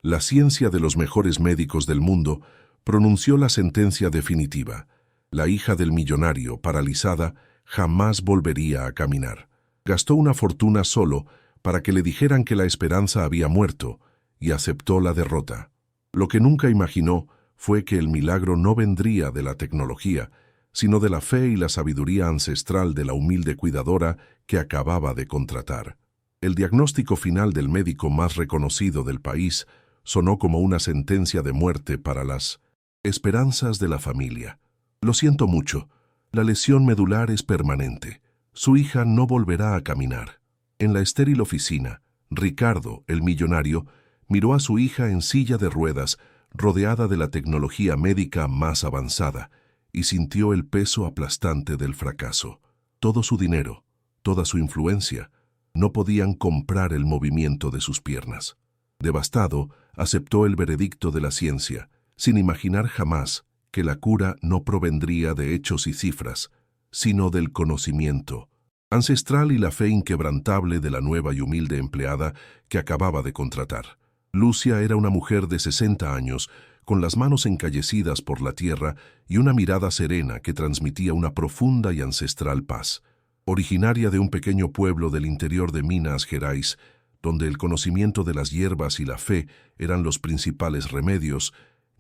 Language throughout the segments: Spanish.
La ciencia de los mejores médicos del mundo pronunció la sentencia definitiva. La hija del millonario, paralizada, jamás volvería a caminar. Gastó una fortuna solo para que le dijeran que la esperanza había muerto, y aceptó la derrota. Lo que nunca imaginó fue que el milagro no vendría de la tecnología, sino de la fe y la sabiduría ancestral de la humilde cuidadora que acababa de contratar. El diagnóstico final del médico más reconocido del país sonó como una sentencia de muerte para las esperanzas de la familia. Lo siento mucho, la lesión medular es permanente. Su hija no volverá a caminar. En la estéril oficina, Ricardo, el millonario, miró a su hija en silla de ruedas, rodeada de la tecnología médica más avanzada, y sintió el peso aplastante del fracaso. Todo su dinero, toda su influencia, no podían comprar el movimiento de sus piernas. Devastado, aceptó el veredicto de la ciencia, sin imaginar jamás que la cura no provendría de hechos y cifras, sino del conocimiento ancestral y la fe inquebrantable de la nueva y humilde empleada que acababa de contratar. Lucia era una mujer de 60 años, con las manos encallecidas por la tierra y una mirada serena que transmitía una profunda y ancestral paz. Originaria de un pequeño pueblo del interior de Minas Gerais, donde el conocimiento de las hierbas y la fe eran los principales remedios,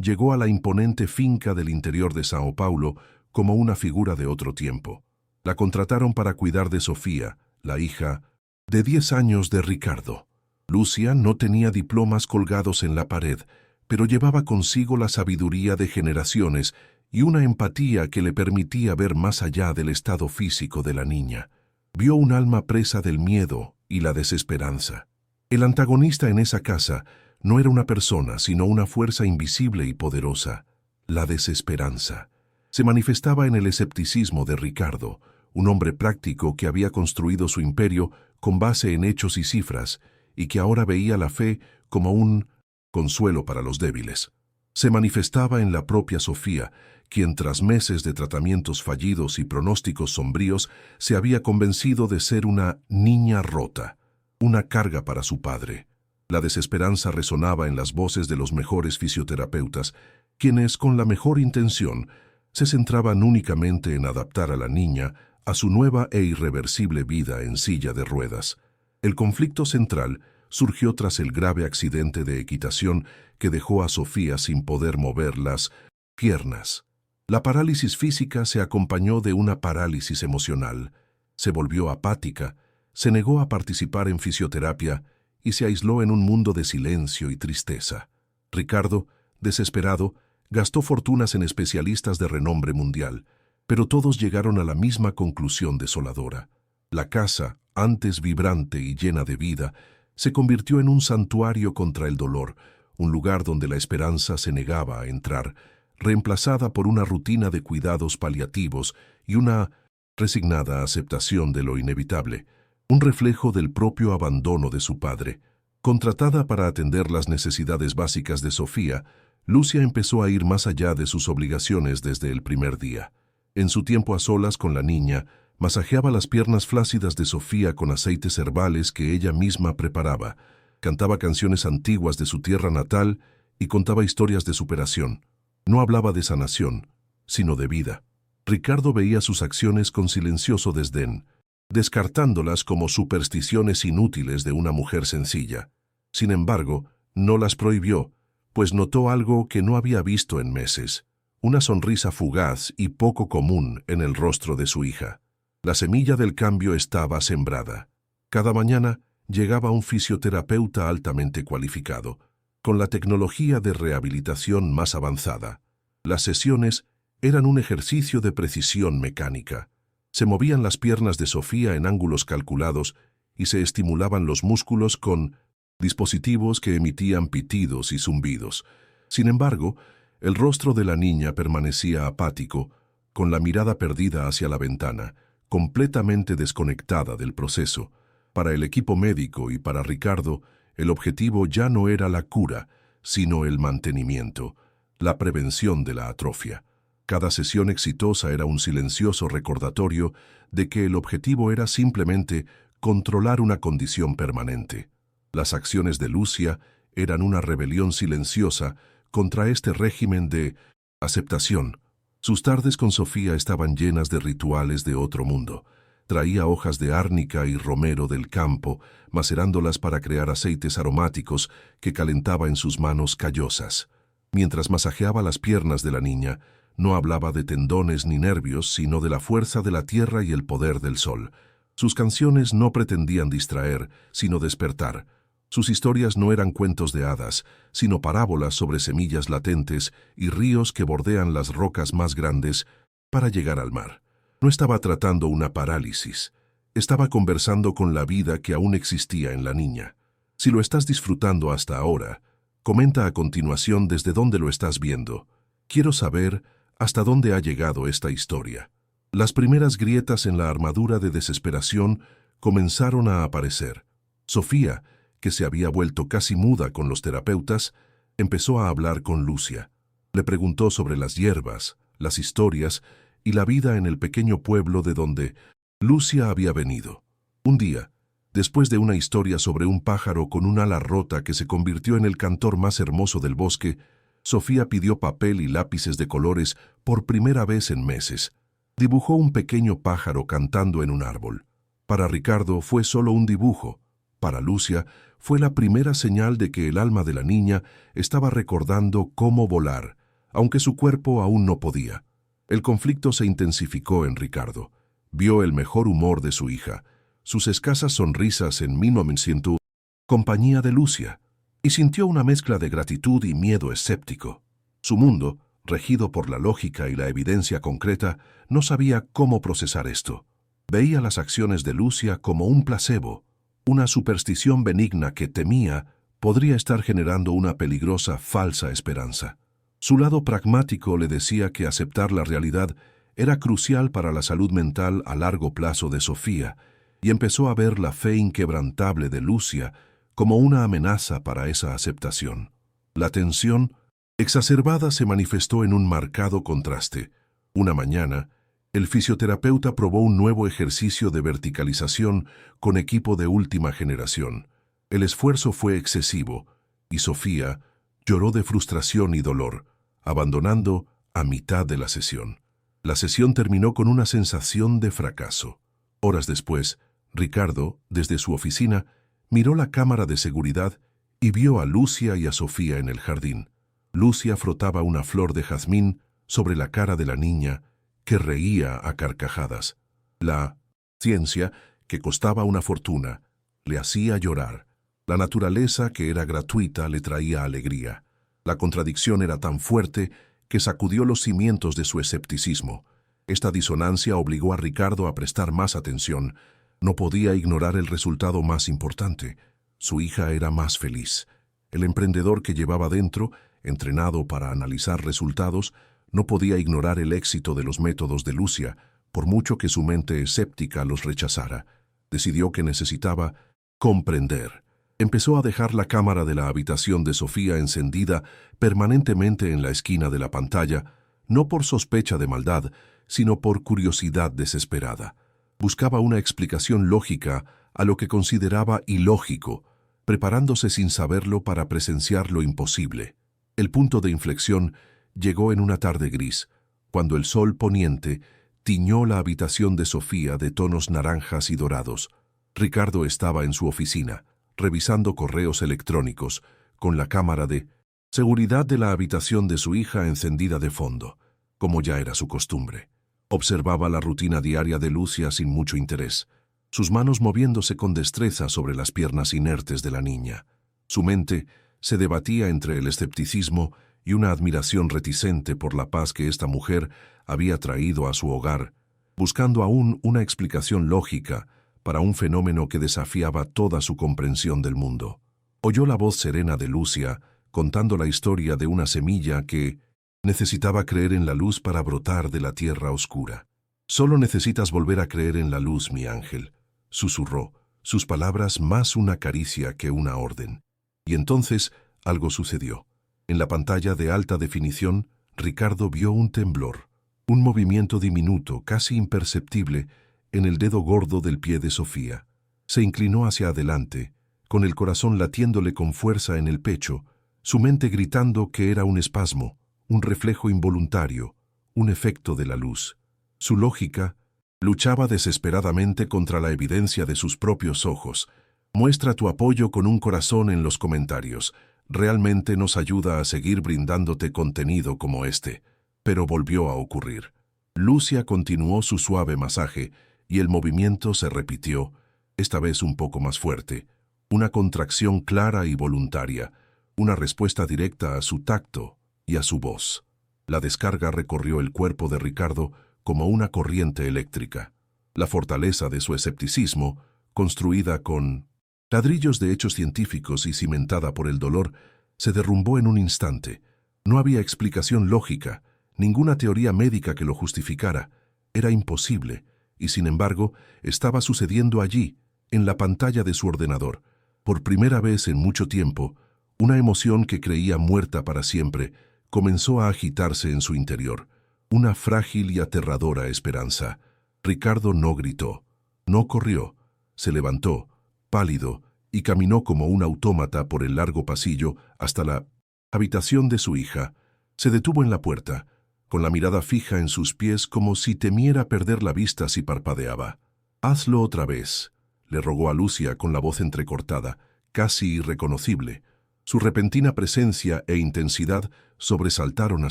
llegó a la imponente finca del interior de São Paulo como una figura de otro tiempo. La contrataron para cuidar de Sofía, la hija de 10 años de Ricardo. Lucia no tenía diplomas colgados en la pared, pero llevaba consigo la sabiduría de generaciones y una empatía que le permitía ver más allá del estado físico de la niña. Vio un alma presa del miedo y la desesperanza. El antagonista en esa casa no era una persona, sino una fuerza invisible y poderosa, la desesperanza. Se manifestaba en el escepticismo de Ricardo, un hombre práctico que había construido su imperio con base en hechos y cifras, y que ahora veía la fe como un consuelo para los débiles. Se manifestaba en la propia Sofía, quien tras meses de tratamientos fallidos y pronósticos sombríos se había convencido de ser una niña rota, una carga para su padre. La desesperanza resonaba en las voces de los mejores fisioterapeutas, quienes, con la mejor intención, se centraban únicamente en adaptar a la niña a su nueva e irreversible vida en silla de ruedas. El conflicto central surgió tras el grave accidente de equitación que dejó a Sofía sin poder mover las piernas. La parálisis física se acompañó de una parálisis emocional. Se volvió apática, se negó a participar en fisioterapia y se aisló en un mundo de silencio y tristeza. Ricardo, desesperado, gastó fortunas en especialistas de renombre mundial, pero todos llegaron a la misma conclusión desoladora. La casa, antes vibrante y llena de vida, se convirtió en un santuario contra el dolor, un lugar donde la esperanza se negaba a entrar, reemplazada por una rutina de cuidados paliativos y una resignada aceptación de lo inevitable, un reflejo del propio abandono de su padre. Contratada para atender las necesidades básicas de Sofía, Lucia empezó a ir más allá de sus obligaciones desde el primer día. En su tiempo a solas con la niña, masajeaba las piernas flácidas de Sofía con aceites herbales que ella misma preparaba, cantaba canciones antiguas de su tierra natal y contaba historias de superación. No hablaba de sanación, sino de vida. Ricardo veía sus acciones con silencioso desdén, descartándolas como supersticiones inútiles de una mujer sencilla. Sin embargo, no las prohibió, pues notó algo que no había visto en meses, una sonrisa fugaz y poco común en el rostro de su hija. La semilla del cambio estaba sembrada. Cada mañana llegaba un fisioterapeuta altamente cualificado, con la tecnología de rehabilitación más avanzada. Las sesiones eran un ejercicio de precisión mecánica. Se movían las piernas de Sofía en ángulos calculados y se estimulaban los músculos con dispositivos que emitían pitidos y zumbidos. Sin embargo, el rostro de la niña permanecía apático, con la mirada perdida hacia la ventana, completamente desconectada del proceso. Para el equipo médico y para Ricardo, el objetivo ya no era la cura, sino el mantenimiento, la prevención de la atrofia. Cada sesión exitosa era un silencioso recordatorio de que el objetivo era simplemente controlar una condición permanente. Las acciones de Lucia eran una rebelión silenciosa contra este régimen de aceptación. Sus tardes con Sofía estaban llenas de rituales de otro mundo. Traía hojas de árnica y romero del campo, macerándolas para crear aceites aromáticos que calentaba en sus manos callosas. Mientras masajeaba las piernas de la niña, no hablaba de tendones ni nervios, sino de la fuerza de la tierra y el poder del sol. Sus canciones no pretendían distraer, sino despertar. Sus historias no eran cuentos de hadas, sino parábolas sobre semillas latentes y ríos que bordean las rocas más grandes para llegar al mar. No estaba tratando una parálisis. Estaba conversando con la vida que aún existía en la niña. Si lo estás disfrutando hasta ahora, comenta a continuación desde dónde lo estás viendo. Quiero saber hasta dónde ha llegado esta historia. Las primeras grietas en la armadura de desesperación comenzaron a aparecer. Sofía, que se había vuelto casi muda con los terapeutas, empezó a hablar con Lucia. Le preguntó sobre las hierbas, las historias y la vida en el pequeño pueblo de donde Lucia había venido. Un día, después de una historia sobre un pájaro con un ala rota que se convirtió en el cantor más hermoso del bosque, Sofía pidió papel y lápices de colores por primera vez en meses. Dibujó un pequeño pájaro cantando en un árbol. Para Ricardo fue solo un dibujo. Para Lucia fue la primera señal de que el alma de la niña estaba recordando cómo volar, aunque su cuerpo aún no podía. El conflicto se intensificó en Ricardo. Vio el mejor humor de su hija, sus escasas sonrisas en 1900, compañía de Lucia, y sintió una mezcla de gratitud y miedo escéptico. Su mundo, regido por la lógica y la evidencia concreta, no sabía cómo procesar esto. Veía las acciones de Lucia como un placebo, una superstición benigna que temía podría estar generando una peligrosa falsa esperanza. Su lado pragmático le decía que aceptar la realidad era crucial para la salud mental a largo plazo de Sofía, y empezó a ver la fe inquebrantable de Lucia como una amenaza para esa aceptación. La tensión exacerbada se manifestó en un marcado contraste. Una mañana, el fisioterapeuta probó un nuevo ejercicio de verticalización con equipo de última generación. El esfuerzo fue excesivo, y Sofía lloró de frustración y dolor, abandonando a mitad de la sesión. La sesión terminó con una sensación de fracaso. Horas después, Ricardo, desde su oficina, miró la cámara de seguridad y vio a Lucia y a Sofía en el jardín. Lucia frotaba una flor de jazmín sobre la cara de la niña, que reía a carcajadas. La ciencia, que costaba una fortuna, le hacía llorar. La naturaleza, que era gratuita, le traía alegría. La contradicción era tan fuerte que sacudió los cimientos de su escepticismo. Esta disonancia obligó a Ricardo a prestar más atención. No podía ignorar el resultado más importante. Su hija era más feliz. El emprendedor que llevaba dentro, entrenado para analizar resultados, no podía ignorar el éxito de los métodos de Lucia, por mucho que su mente escéptica los rechazara. Decidió que necesitaba comprender. Empezó a dejar la cámara de la habitación de Sofía encendida permanentemente en la esquina de la pantalla, no por sospecha de maldad, sino por curiosidad desesperada. Buscaba una explicación lógica a lo que consideraba ilógico, preparándose sin saberlo para presenciar lo imposible. El punto de inflexión llegó en una tarde gris, cuando el sol poniente tiñó la habitación de Sofía de tonos naranjas y dorados. Ricardo estaba en su oficina, revisando correos electrónicos, con la cámara de seguridad de la habitación de su hija encendida de fondo, como ya era su costumbre. Observaba la rutina diaria de Lucia sin mucho interés, sus manos moviéndose con destreza sobre las piernas inertes de la niña. Su mente se debatía entre el escepticismo y una admiración reticente por la paz que esta mujer había traído a su hogar, buscando aún una explicación lógica para un fenómeno que desafiaba toda su comprensión del mundo. Oyó la voz serena de Lucia, contando la historia de una semilla que necesitaba creer en la luz para brotar de la tierra oscura. «Solo necesitas volver a creer en la luz, mi ángel», susurró, sus palabras más una caricia que una orden. Y entonces algo sucedió. En la pantalla de alta definición, Ricardo vio un temblor, un movimiento diminuto, casi imperceptible, en el dedo gordo del pie de Sofía. Se inclinó hacia adelante, con el corazón latiéndole con fuerza en el pecho, su mente gritando que era un espasmo, un reflejo involuntario, un efecto de la luz. Su lógica luchaba desesperadamente contra la evidencia de sus propios ojos. Muestra tu apoyo con un corazón en los comentarios. Realmente nos ayuda a seguir brindándote contenido como este. Pero volvió a ocurrir. Lucia continuó su suave masaje y el movimiento se repitió, esta vez un poco más fuerte. Una contracción clara y voluntaria, una respuesta directa a su tacto y a su voz. La descarga recorrió el cuerpo de Ricardo como una corriente eléctrica. La fortaleza de su escepticismo, construida con ladrillos de hechos científicos y cimentada por el dolor, se derrumbó en un instante. No había explicación lógica, ninguna teoría médica que lo justificara. Era imposible, y sin embargo, estaba sucediendo allí, en la pantalla de su ordenador. Por primera vez en mucho tiempo, una emoción que creía muerta para siempre comenzó a agitarse en su interior. Una frágil y aterradora esperanza. Ricardo no gritó, no corrió, se levantó, pálido, y caminó como un autómata por el largo pasillo hasta la habitación de su hija. Se detuvo en la puerta, con la mirada fija en sus pies como si temiera perder la vista si parpadeaba. «Hazlo otra vez», le rogó a Lucia con la voz entrecortada, casi irreconocible. Su repentina presencia e intensidad sobresaltaron a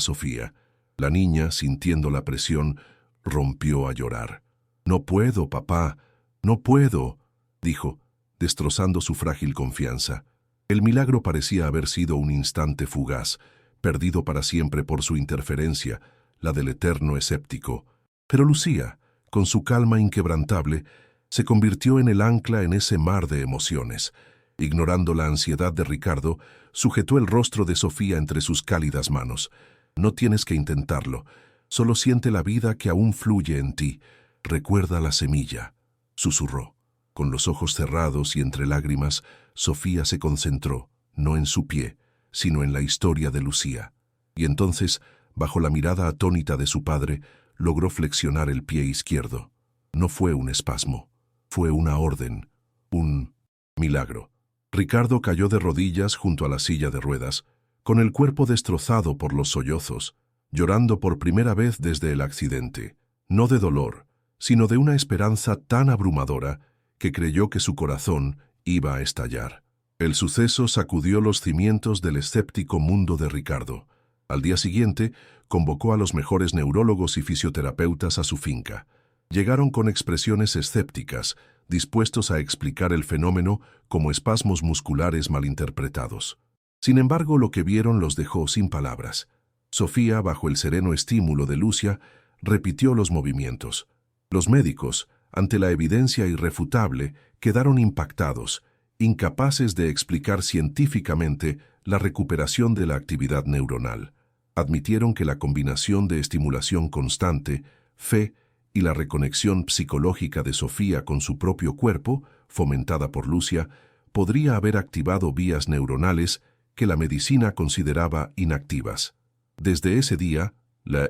Sofía. La niña, sintiendo la presión, rompió a llorar. «No puedo, papá, no puedo», dijo, destrozando su frágil confianza. El milagro parecía haber sido un instante fugaz, perdido para siempre por su interferencia, la del eterno escéptico. Pero Lucía, con su calma inquebrantable, se convirtió en el ancla en ese mar de emociones. Ignorando la ansiedad de Ricardo, sujetó el rostro de Sofía entre sus cálidas manos. «No tienes que intentarlo, solo siente la vida que aún fluye en ti. Recuerda la semilla», susurró. Con los ojos cerrados y entre lágrimas, Sofía se concentró, no en su pie, sino en la historia de Lucía. Y entonces, bajo la mirada atónita de su padre, logró flexionar el pie izquierdo. No fue un espasmo, fue una orden, un milagro. Ricardo cayó de rodillas junto a la silla de ruedas, con el cuerpo destrozado por los sollozos, llorando por primera vez desde el accidente, no de dolor, sino de una esperanza tan abrumadora que creyó que su corazón iba a estallar. El suceso sacudió los cimientos del escéptico mundo de Ricardo. Al día siguiente, convocó a los mejores neurólogos y fisioterapeutas a su finca. Llegaron con expresiones escépticas, dispuestos a explicar el fenómeno como espasmos musculares malinterpretados. Sin embargo, lo que vieron los dejó sin palabras. Sofía, bajo el sereno estímulo de Lucia, repitió los movimientos. Los médicos, ante la evidencia irrefutable, quedaron impactados, incapaces de explicar científicamente la recuperación de la actividad neuronal. Admitieron que la combinación de estimulación constante, fe y la reconexión psicológica de Sofía con su propio cuerpo, fomentada por Lucia, podría haber activado vías neuronales que la medicina consideraba inactivas. Desde ese día, la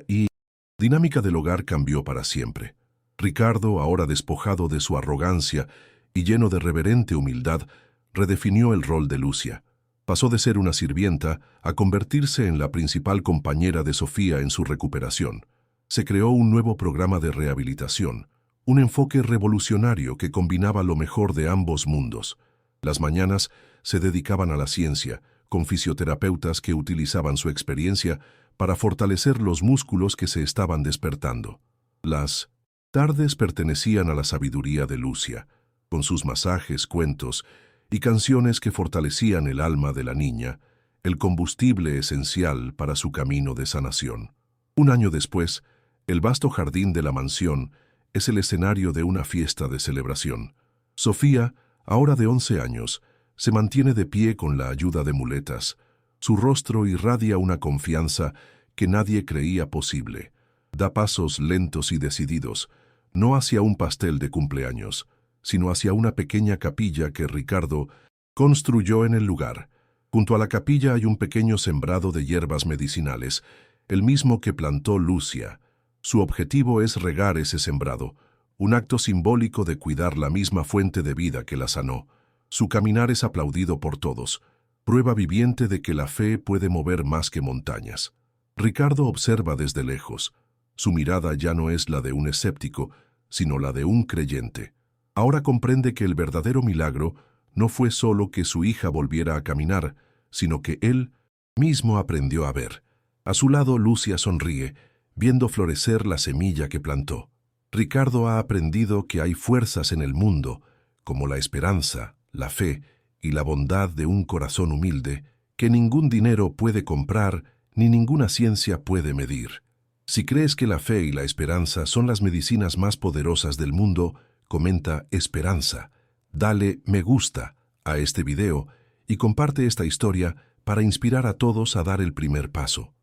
dinámica del hogar cambió para siempre. Ricardo, ahora despojado de su arrogancia y lleno de reverente humildad, redefinió el rol de Lucia. Pasó de ser una sirvienta a convertirse en la principal compañera de Sofía en su recuperación. Se creó un nuevo programa de rehabilitación, un enfoque revolucionario que combinaba lo mejor de ambos mundos. Las mañanas se dedicaban a la ciencia, con fisioterapeutas que utilizaban su experiencia para fortalecer los músculos que se estaban despertando. Las tardes pertenecían a la sabiduría de Lucia, con sus masajes, cuentos y canciones que fortalecían el alma de la niña, el combustible esencial para su camino de sanación. Un año después, el vasto jardín de la mansión es el escenario de una fiesta de celebración. Sofía, ahora de 11 años, se mantiene de pie con la ayuda de muletas. Su rostro irradia una confianza que nadie creía posible. Da pasos lentos y decididos, no hacia un pastel de cumpleaños, sino hacia una pequeña capilla que Ricardo construyó en el lugar. Junto a la capilla hay un pequeño sembrado de hierbas medicinales, el mismo que plantó Lucia. Su objetivo es regar ese sembrado, un acto simbólico de cuidar la misma fuente de vida que la sanó. Su caminar es aplaudido por todos, prueba viviente de que la fe puede mover más que montañas. Ricardo observa desde lejos. Su mirada ya no es la de un escéptico, sino la de un creyente. Ahora comprende que el verdadero milagro no fue solo que su hija volviera a caminar, sino que él mismo aprendió a ver. A su lado, Lucia sonríe, viendo florecer la semilla que plantó. Ricardo ha aprendido que hay fuerzas en el mundo, como la esperanza, la fe y la bondad de un corazón humilde, que ningún dinero puede comprar ni ninguna ciencia puede medir. Si crees que la fe y la esperanza son las medicinas más poderosas del mundo, comenta Esperanza. Dale me gusta a este video y comparte esta historia para inspirar a todos a dar el primer paso.